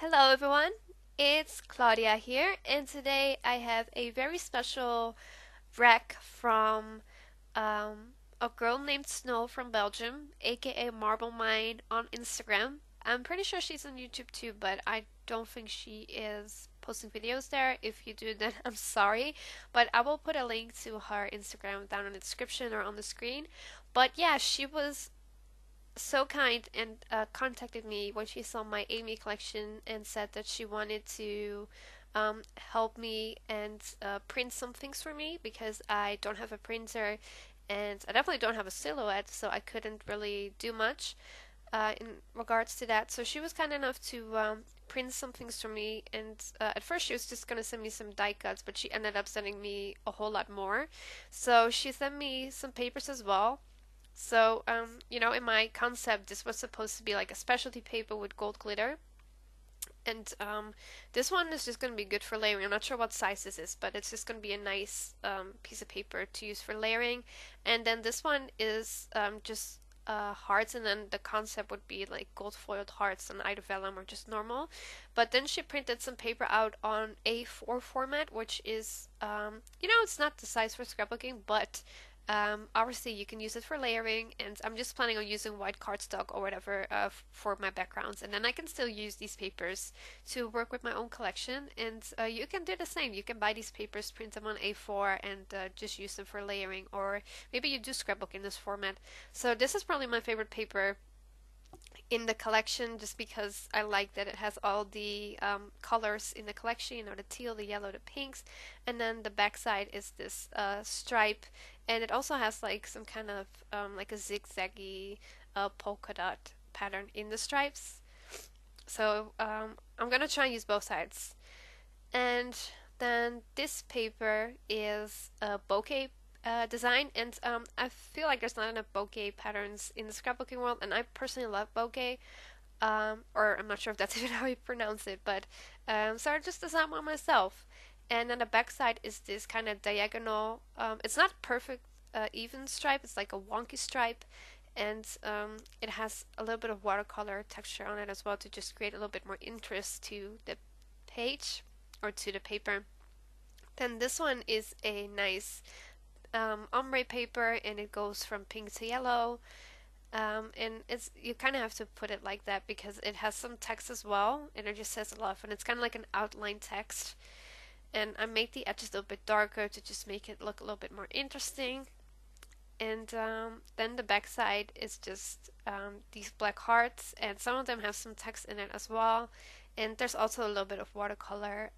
Hello everyone, it's Claudia here, and today I have a very special RAK from a girl named Snow from Belgium, aka Marble Mine on Instagram. I'm pretty sure she's on YouTube too, but I don't think she is posting videos there. If you do, then I'm sorry, but I will put a link to her Instagram down in the description or on the screen. But yeah, she was so kind and contacted me when she saw my Amy collection and said that she wanted to help me and print some things for me because I don't have a printer and I definitely don't have a silhouette, so I couldn't really do much in regards to that. So she was kind enough to print some things for me, and at first she was just gonna send me some die cuts, but she ended up sending me a whole lot more. So she sent me some papers as well. So, in my concept, this was supposed to be like a specialty paper with gold glitter. And this one is just going to be good for layering. I'm not sure what size this is, but it's just going to be a nice piece of paper to use for layering. And then this one is just hearts, and then the concept would be like gold foiled hearts on either vellum or just normal. But then she printed some paper out on A4 format, which is, it's not the size for scrapbooking, but obviously, you can use it for layering, and I'm just planning on using white cardstock or whatever for my backgrounds, and then I can still use these papers to work with my own collection. And you can do the same. You can buy these papers, print them on A4, and just use them for layering, or maybe you do scrapbook in this format. So this is probably my favorite paper in the collection just because I like that it has all the colors in the collection, the teal, the yellow, the pinks, and then the backside is this stripe, and it also has like some kind of like a zigzaggy polka dot pattern in the stripes. So I'm gonna try and use both sides. And then this paper is a bouquet design, and I feel like there's not enough bouquet patterns in the scrapbooking world, and I personally love bouquet. Or I'm not sure if that's even how you pronounce it, but so I just designed one myself. And then the back side is this kind of diagonal. It's not perfect even stripe. It's like a wonky stripe, and it has a little bit of watercolor texture on it as well to just create a little bit more interest to the page or to the paper. Then this one is a nice ombre paper, and it goes from pink to yellow. And it's you kind of have to put it like that because it has some text as well, and it just says a lot, and it's kind of like an outline text. And I made the edges a little bit darker to just make it look a little bit more interesting. And then the back side is just these black hearts, and some of them have some text in it as well. And there's also a little bit of watercolor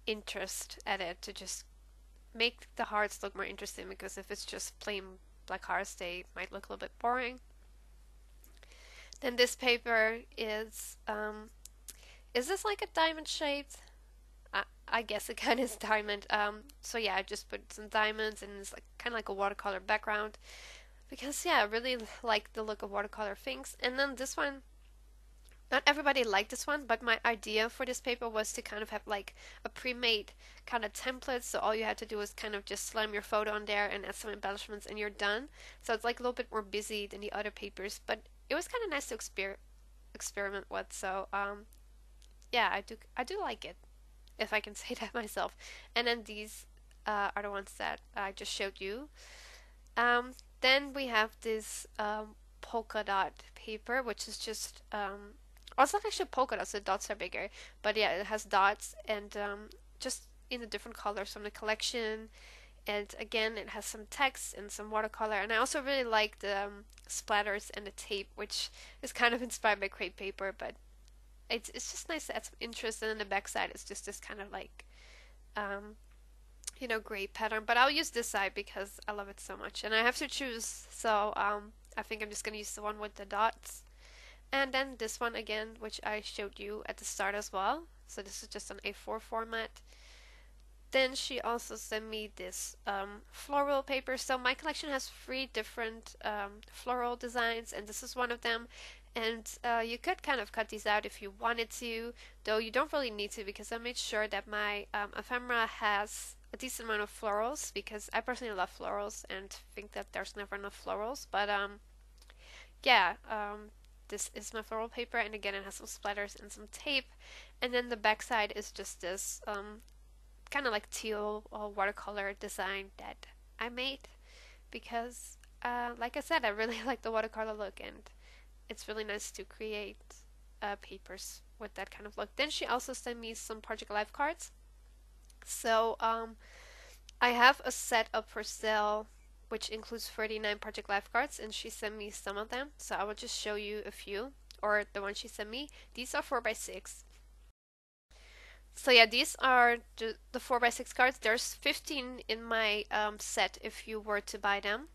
interest added to just make the hearts look more interesting, because if it's just plain black hearts, they might look a little bit boring. Then this paper is this like a diamond shaped? I guess it kind of is diamond. So yeah, I just put some diamonds, and it's like kind of like a watercolor background because yeah, I really like the look of watercolor things. And then this one, not everybody liked this one, but my idea for this paper was to kind of have like a pre-made kind of template. So all you had to do was kind of just slam your photo on there and add some embellishments, and you're done. So it's like a little bit more busy than the other papers, but it was kind of nice to experiment with. So yeah, I do like it, if I can say that myself. And then these are the ones that I just showed you. Then we have this polka dot paper, which is just oh, it's not actually polka dots, the dots are bigger. But yeah, it has dots, and just in the different colors from the collection. And again, it has some text and some watercolor. And I also really like the splatters and the tape, which is kind of inspired by crepe paper, but it's just nice to add some interest. And then the backside is just this kind of like um, gray pattern. But I'll use this side because I love it so much, and I have to choose. So I think I'm just gonna use the one with the dots. And then this one again, which I showed you at the start as well. So this is just an A4 format. Then she also sent me this floral paper. So my collection has three different floral designs, and this is one of them. And you could kind of cut these out if you wanted to, though you don't really need to, because I made sure that my ephemera has a decent amount of florals, because I personally love florals and think that there's never enough florals. But yeah, this is my floral paper, and again it has some splatters and some tape. And then the back side is just this kind of like teal watercolor design that I made because, like I said, I really like the watercolor look, and it's really nice to create papers with that kind of look. Then she also sent me some Project Life cards. So I have a set up for sale which includes 39 Project Life cards, and she sent me some of them. So I will just show you a few, or the ones she sent me. These are 4x6. So yeah, these are the 4x6 cards. There's 15 in my set if you were to buy them.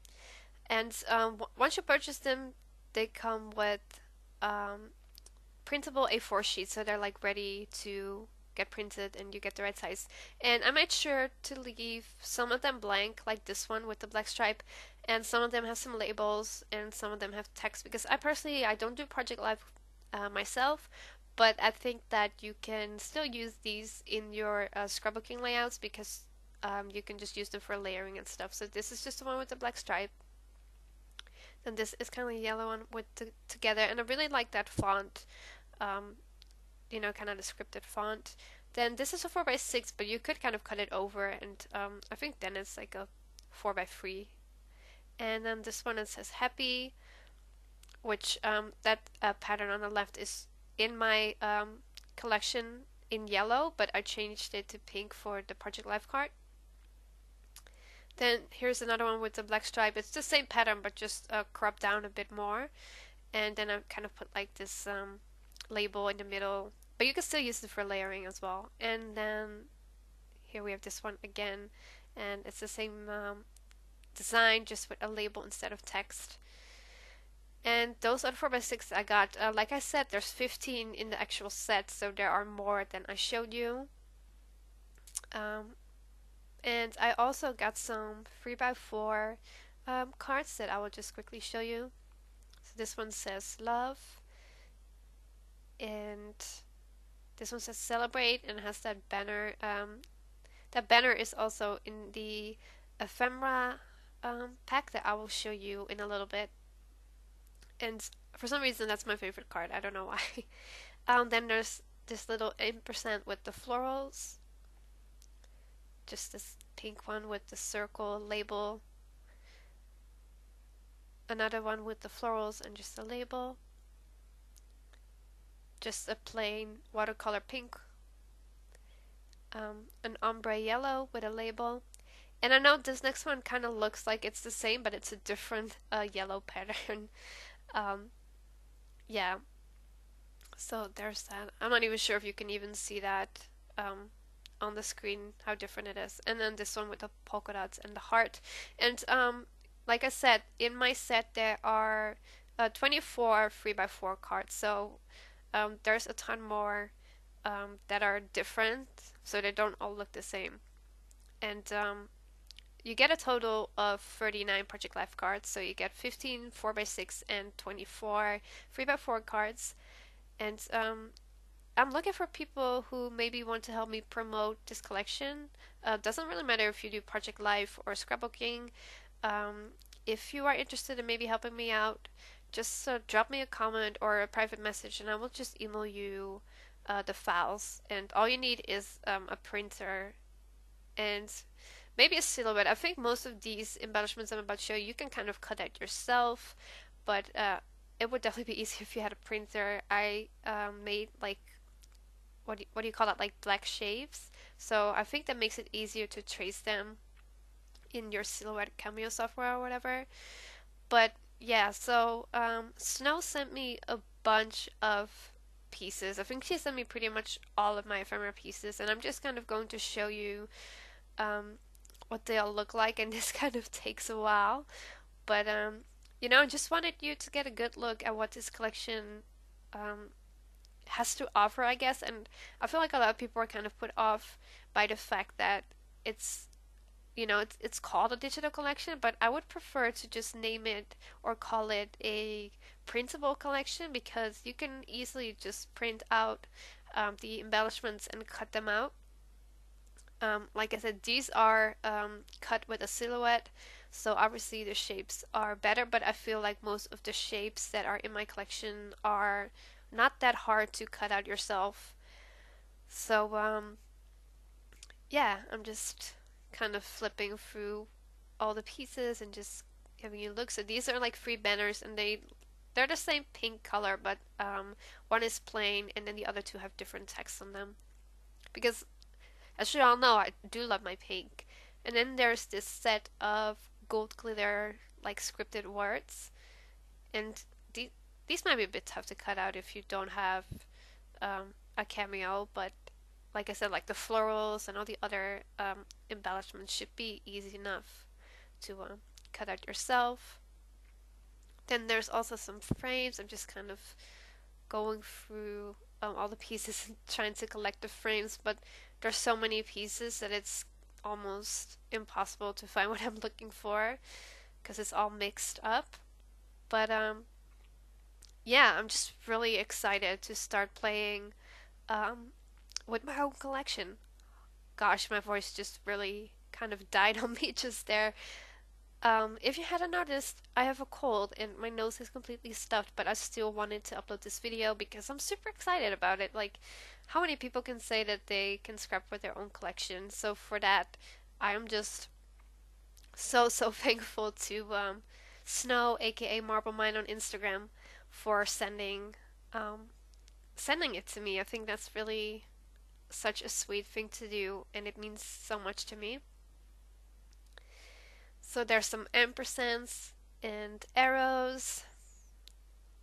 And once you purchase them, they come with um, printable A4 sheets, so they're like ready to get printed and you get the right size. And I made sure to leave some of them blank, like this one with the black stripe, and some of them have some labels and some of them have text because I don't do Project Life myself, but I think that you can still use these in your scrapbooking layouts because you can just use them for layering and stuff. So this is just the one with the black stripe. Then this is kind of a yellow one with together, and I really like that font. Um, kind of descriptive font. Then this is a 4x6, but you could kind of cut it over, and I think then it's like a 4x3. And then this one, it says happy, which that pattern on the left is in my collection in yellow, but I changed it to pink for the Project Life card. Then here's another one with the black stripe. It's the same pattern, but just cropped down a bit more. And then I kind of put like this label in the middle, but you can still use it for layering as well. And then here we have this one again, and it's the same design, just with a label instead of text. And those are the 4x6 I got. Like I said, there's 15 in the actual set, so there are more than I showed you. And I also got some 3x4 cards that I will just quickly show you. So this one says love, and this one says celebrate, and has that banner. That banner is also in the ephemera pack that I will show you in a little bit. And for some reason, that's my favorite card. I don't know why. Then there's this little ampersand with the florals. Just this pink one with the circle label. Another one with the florals and just a label. Just a plain watercolor pink. An ombre yellow with a label. And I know this next one kind of looks like it's the same, but it's a different yellow pattern. Yeah. So there's that. I'm not even sure if you can even see that on the screen, how different it is. And then this one with the polka dots and the heart. And like I said, in my set there are 24 3x4 cards. So there's a ton more that are different, so they don't all look the same. And you get a total of 39 Project Life cards, so you get 15 4x6 and 24 3x4 cards. And I'm looking for people who maybe want to help me promote this collection. Doesn't really matter if you do Project Life or scrapbooking. If you are interested in maybe helping me out, just drop me a comment or a private message, and I will just email you the files. And all you need is a printer and maybe a silhouette. I think most of these embellishments I'm about to show you can kind of cut out yourself, but it would definitely be easier if you had a printer. I made like what do you call that, like black shaves, so I think that makes it easier to trace them in your Silhouette Cameo software or whatever. But yeah, so Snow sent me a bunch of pieces. I think she sent me pretty much all of my ephemera pieces, and I'm just kind of going to show you what they all look like, and this kind of takes a while. But I just wanted you to get a good look at what this collection has to offer, I guess. And I feel like a lot of people are kind of put off by the fact that it's it's called a digital collection, but I would prefer to just name it or call it a printable collection, because you can easily just print out the embellishments and cut them out. Like I said, these are cut with a silhouette, So obviously the shapes are better, but I feel like most of the shapes that are in my collection are not that hard to cut out yourself. So yeah, I'm just kind of flipping through all the pieces and just giving you a look. So these are like free banners, and they're the same pink color, but one is plain and then the other two have different text on them. Because as you all know, I do love my pink. And then there's this set of gold glitter like scripted words, and the, these might be a bit tough to cut out if you don't have a cameo, but like I said, like the florals and all the other embellishments should be easy enough to cut out yourself. Then there's also some frames. I'm just kind of going through all the pieces and trying to collect the frames, but there's so many pieces that it's almost impossible to find what I'm looking for because it's all mixed up. But yeah, I'm just really excited to start playing um, with my own collection. Gosh, my voice just really kind of died on me just there. If you hadn't noticed, I have a cold and my nose is completely stuffed, but I still wanted to upload this video because I'm super excited about it. Like, how many people can say that they can scrap for their own collection? So for that, I am just so thankful to Snow, aka Marble Mine on Instagram, for um, sending it to me. I think that's really such a sweet thing to do, and it means so much to me. So there's some ampersands and arrows,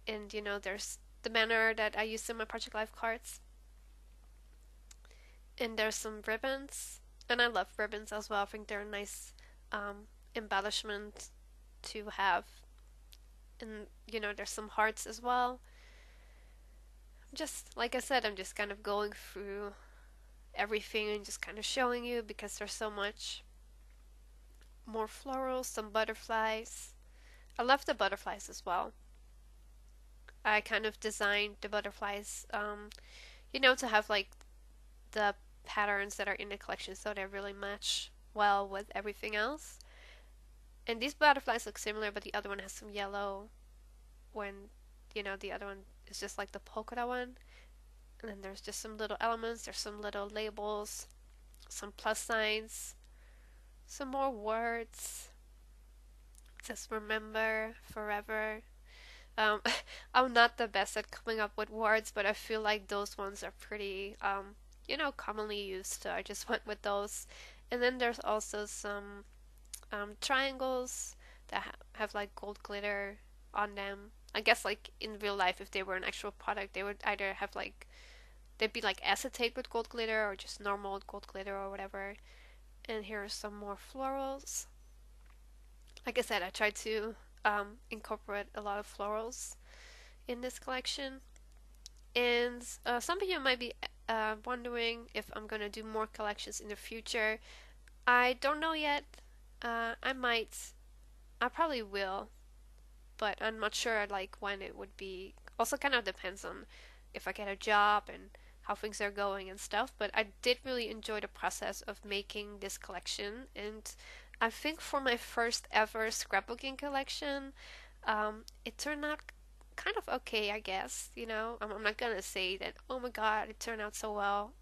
and there's the banner that I used in my Project Life cards, and there's some ribbons, and I love ribbons as well. I think they're a nice embellishment to have, and there's some hearts as well. Just like I said, I'm just kind of going through everything and just kind of showing you because there's so much more florals, some butterflies. I love the butterflies as well. I kind of designed the butterflies, to have like the patterns that are in the collection so they really match well with everything else. And these butterflies look similar, but the other one has some yellow when, the other one is just like the polka dot one. And then there's just some little elements, there's some little labels, some plus signs, some more words. Just remember forever. Um, I'm not the best at coming up with words, but I feel like those ones are pretty, commonly used, so I just went with those. And then there's also some triangles that have like gold glitter on them. I guess like in real life, if they were an actual product, they would either have like they'd be like acetate with gold glitter or just normal gold glitter or whatever. And here are some more florals. Like I said, I tried to incorporate a lot of florals in this collection. And some of you might be wondering if I'm going to do more collections in the future. I don't know yet. I might. I probably will, but I'm not sure like when it would be. Also, kind of depends on if I get a job and how things are going and stuff. But I did really enjoy the process of making this collection, and I think for my first ever scrapbooking collection, it turned out kind of okay, I guess. I'm not gonna say that, oh my god, it turned out so well.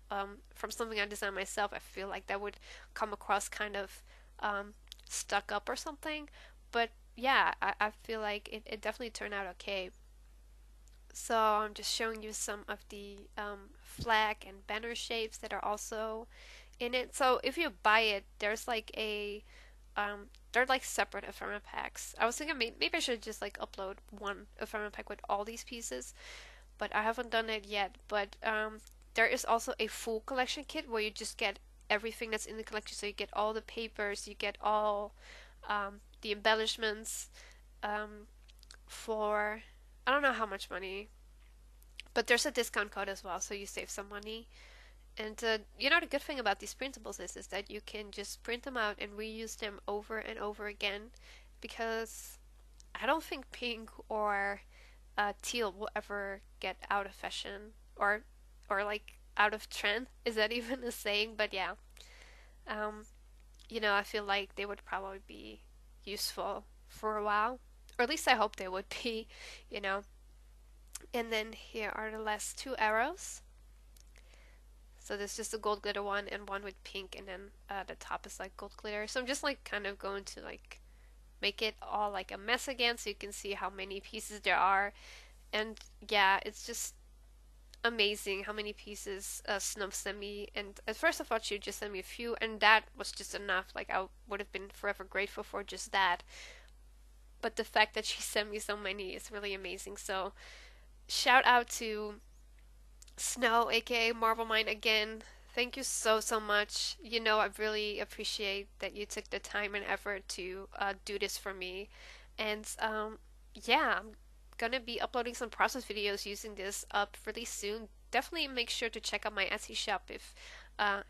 From something I designed myself, I feel like that would come across kind of um, stuck up or something. But yeah, I feel like it definitely turned out okay. So I'm just showing you some of the flag and banner shapes that are also in it. So if you buy it, there's like they're like separate ephemera packs. I was thinking maybe I should just like upload one ephemera pack with all these pieces, but I haven't done it yet. But there is also a full collection kit where you just get everything that's in the collection. So you get all the papers, you get all the embellishments um, for I don't know how much money, but there's a discount code as well, so you save some money. And the good thing about these printables is that you can just print them out and reuse them over and over again, because I don't think pink or teal will ever get out of fashion or like out of trend. Is that even a saying? But yeah, I feel like they would probably be, useful for a while. Or at least I hope they would be, you know. And then here are the last two arrows. So there's just a gold glitter one and one with pink, and then the top is like gold glitter. So I'm just like kind of going to like make it all like a mess again so you can see how many pieces there are. And yeah, it's just amazing how many pieces Snow sent me. And at first I thought she'd just send me a few, and that was just enough. Like I would have been forever grateful for just that. But the fact that she sent me so many is really amazing. So shout out to Snow, aka Marble Mine again. Thank you so much. You know, I really appreciate that you took the time and effort to do this for me. And yeah, I'm gonna be uploading some process videos using this up really soon. Definitely make sure to check out my Etsy shop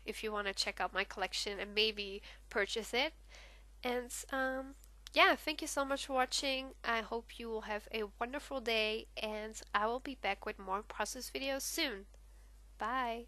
if you want to check out my collection and maybe purchase it. And yeah, thank you so much for watching. I hope you will have a wonderful day, and I will be back with more process videos soon. Bye.